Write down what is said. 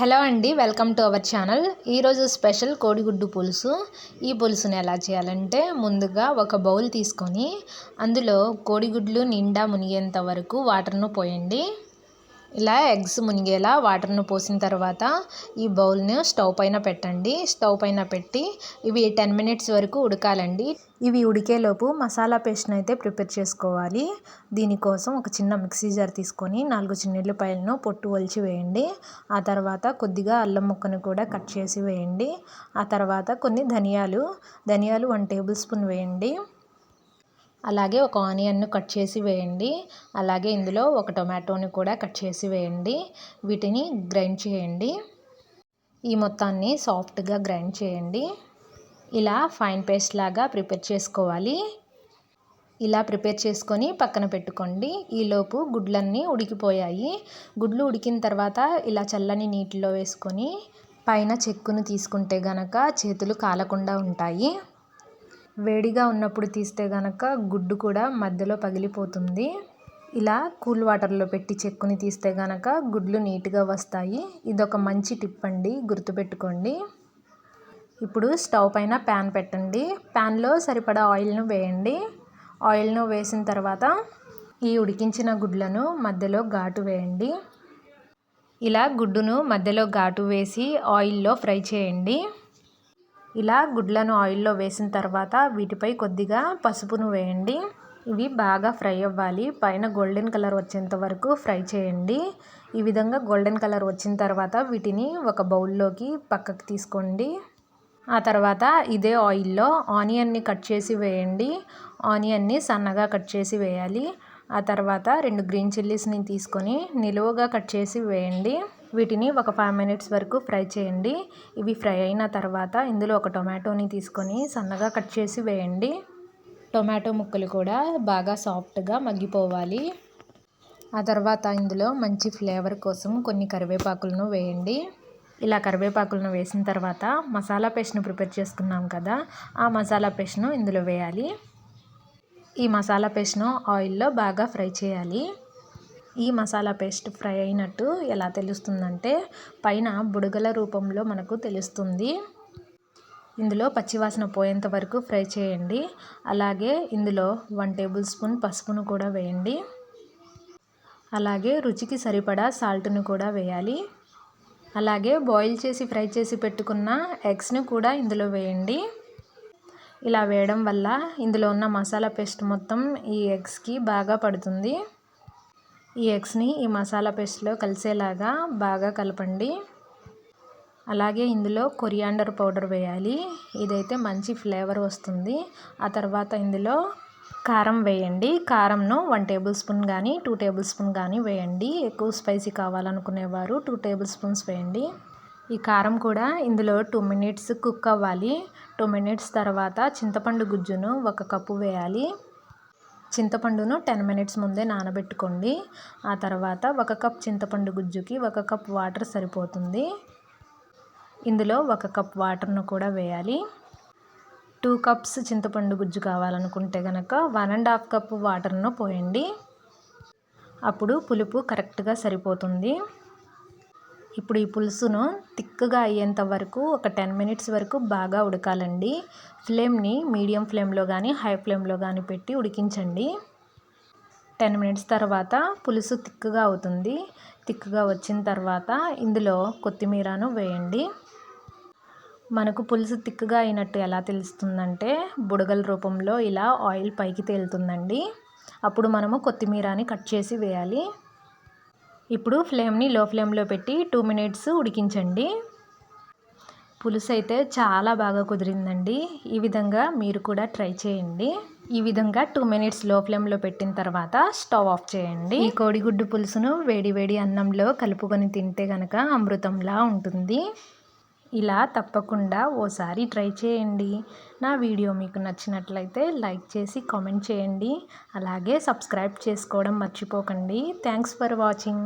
Hello అండి, welcome to our channel. ఈరోజు special కోడిగుడ్డు పులుసు. ఈ పులుసుని ఎలా చేయాలంటే, ముందుగా ఒక బౌల్ తీసుకొని అందులో కోడిగుడ్లు నిండా మునిగేంత వరకు వాటర్ను పోయండి. ఇలా ఎగ్స్ మునిగేలా వాటర్ను పోసిన తర్వాత ఈ బౌల్ను స్టవ్ పైన పెట్టండి. స్టవ్ పైన పెట్టి ఇవి 10 మినిట్స్ వరకు ఉడకాలండి. ఇవి ఉడికేలోపు మసాలా పేస్ట్ని అయితే ప్రిపేర్ చేసుకోవాలి. దీనికోసం ఒక చిన్న మిక్సీ జార్ తీసుకొని 4 చిన్నుల్లిపాయలను పొట్టు ఒలిచి వేయండి. ఆ తర్వాత కొద్దిగా అల్లం ముక్కను కూడా కట్ చేసి వేయండి. ఆ తర్వాత కొన్ని ధనియాలు 1 టేబుల్ స్పూన్ వేయండి. అలాగే ఒక ఆనియన్ను కట్ చేసి వేయండి. అలాగే ఇందులో ఒక టొమాటోని కూడా కట్ చేసి వేయండి. వీటిని గ్రైండ్ చేయండి. ఈ మొత్తాన్ని సాఫ్ట్గా గ్రైండ్ చేయండి. ఇలా ఫైన్ పేస్ట్ లాగా ప్రిపేర్ చేసుకోవాలి. ఇలా ప్రిపేర్ చేసుకొని పక్కన పెట్టుకోండి. ఈలోపు గుడ్లన్నీ ఉడికిపోయాయి. గుడ్లు ఉడికిన తర్వాత ఇలా చల్లని నీటిలో వేసుకొని పైన చెక్కును తీసుకుంటే గనక చేతులు కాలకుండా ఉంటాయి. వేడిగా ఉన్నప్పుడు తీస్తే గనక గుడ్డు కూడా మధ్యలో పగిలిపోతుంది. ఇలా కూల్ వాటర్లో పెట్టి చెక్కుని తీస్తే గనక గుడ్లు నీట్గా వస్తాయి. ఇదొక మంచి టిప్ అండి, గుర్తుపెట్టుకోండి. ఇప్పుడు స్టవ్ పైన ప్యాన్ పెట్టండి. ప్యాన్లో సరిపడా ఆయిల్ను వేయండి. ఆయిల్ను వేసిన తర్వాత ఈ ఉడికించిన గుడ్లను మధ్యలో ఘాటు వేయండి. ఇలా గుడ్డును మధ్యలో ఘాటు వేసి ఆయిల్లో ఫ్రై చేయండి. ఇలా గుడ్లను ఆయిల్లో వేసిన తర్వాత వీటిపై కొద్దిగా పసుపును వేయండి. ఇవి బాగా ఫ్రై అవ్వాలి. పైన గోల్డెన్ కలర్ వచ్చేంత వరకు ఫ్రై చేయండి. ఈ విధంగా గోల్డెన్ కలర్ వచ్చిన తర్వాత వీటిని ఒక బౌల్లోకి పక్కకు తీసుకోండి. ఆ తర్వాత ఇదే ఆయిల్లో ఆనియన్ని కట్ చేసి వేయండి. ఆనియన్ని సన్నగా కట్ చేసి వేయాలి. ఆ తర్వాత 2 గ్రీన్ చిల్లీస్ని తీసుకొని నిలువుగా కట్ చేసి వేయండి. వీటిని ఒక 5 మినిట్స్ వరకు ఫ్రై చేయండి. ఇవి ఫ్రై అయిన తర్వాత ఇందులో ఒక టొమాటోని తీసుకొని సన్నగా కట్ చేసి వేయండి. టొమాటో ముక్కలు కూడా బాగా సాఫ్ట్గా మగ్గిపోవాలి. ఆ తర్వాత ఇందులో మంచి ఫ్లేవర్ కోసం కొన్ని కరివేపాకులను వేయండి. ఇలా కరివేపాకులను వేసిన తర్వాత మసాలా పేస్ట్ను ప్రిపేర్ చేసుకున్నాం కదా, ఆ మసాలా పేస్ట్ను ఇందులో వేయాలి. ఈ మసాలా పేస్ట్ను ఆయిల్లో బాగా ఫ్రై చేయాలి. ఈ మసాలా పేస్ట్ ఫ్రై అయినట్టు ఎలా తెలుస్తుందంటే, పైన బుడగల రూపంలో మనకు తెలుస్తుంది. ఇందులో పచ్చివాసన పోయేంత వరకు ఫ్రై చేయండి. అలాగే ఇందులో 1 టేబుల్ స్పూన్ పసుపును కూడా వేయండి. అలాగే రుచికి సరిపడా సాల్ట్ను కూడా వేయాలి. అలాగే బాయిల్ చేసి ఫ్రై చేసి పెట్టుకున్న ఎగ్స్ను కూడా ఇందులో వేయండి. ఇలా వేయడం వల్ల ఇందులో ఉన్న మసాలా పేస్ట్ మొత్తం ఈ ఎగ్స్కి బాగా పడుతుంది. ఈ ఎగ్స్ని ఈ మసాలా పేస్ట్లో కలిసేలాగా బాగా కలపండి. అలాగే ఇందులో కొరియాండర్ పౌడర్ వేయాలి. ఇదైతే మంచి ఫ్లేవర్ వస్తుంది. ఆ తర్వాత ఇందులో కారం వేయండి. కారంను 1 టేబుల్ స్పూన్ కానీ 2 టేబుల్ స్పూన్ కానీ వేయండి. ఎక్కువ స్పైసీ కావాలనుకునేవారు 2 టేబుల్ స్పూన్స్ వేయండి. ఈ కారం కూడా ఇందులో 2 మినిట్స్ కుక్ అవ్వాలి. 2 మినిట్స్ తర్వాత చింతపండు గుజ్జును 1 కప్పు వేయాలి. చింతపండును 10 మినిట్స్ ముందే నానబెట్టుకోండి. ఆ తర్వాత 1 కప్ చింతపండు గుజ్జుకి 1 కప్ వాటర్ సరిపోతుంది. ఇందులో 1 కప్ వాటర్ను కూడా వేయాలి. 2 కప్స్ చింతపండు గుజ్జు కావాలనుకుంటే కనుక 1.5 కప్ వాటర్ను పోయండి. అప్పుడు పులుపు కరెక్ట్గా సరిపోతుంది. ఇప్పుడు ఈ పులుసును థిక్గా అయ్యేంత వరకు ఒక 10 మినిట్స్ వరకు బాగా ఉడకాలండి. ఫ్లేమ్ని మీడియం ఫ్లేమ్లో కానీ హై ఫ్లేమ్లో కానీ పెట్టి ఉడికించండి. 10 మినిట్స్ తర్వాత పులుసు థిక్గా అవుతుంది. థిక్గా వచ్చిన తర్వాత ఇందులో కొత్తిమీరను వేయండి. మనకు పులుసు థిక్గా అయినట్టు ఎలా తెలుస్తుందంటే, బుడగల రూపంలో ఇలా ఆయిల్ పైకి తేలుతుందండి. అప్పుడు మనము కొత్తిమీరని కట్ చేసి వేయాలి. ఇప్పుడు ఫ్లేమ్ని లో ఫ్లేమ్లో పెట్టి 2 మినిట్స్ ఉడికించండి. పులుసు అయితే చాలా బాగా కుదిరిందండి. ఈ విధంగా మీరు కూడా ట్రై చేయండి. ఈ విధంగా 2 మినిట్స్ లో ఫ్లేమ్లో పెట్టిన తర్వాత స్టవ్ ఆఫ్ చేయండి. ఈ కోడిగుడ్డు పులుసును వేడి వేడి అన్నంలో కలుపుకొని తింటే కనుక అమృతంలా ఉంటుంది. ఇలా తప్పకుండా ఓసారి ట్రై చేయండి. నా వీడియో మీకు నచ్చినట్లయితే లైక్ చేసి కామెంట్ చేయండి. అలాగే సబ్స్క్రైబ్ చేసుకోవడం మర్చిపోకండి. Thanks for watching.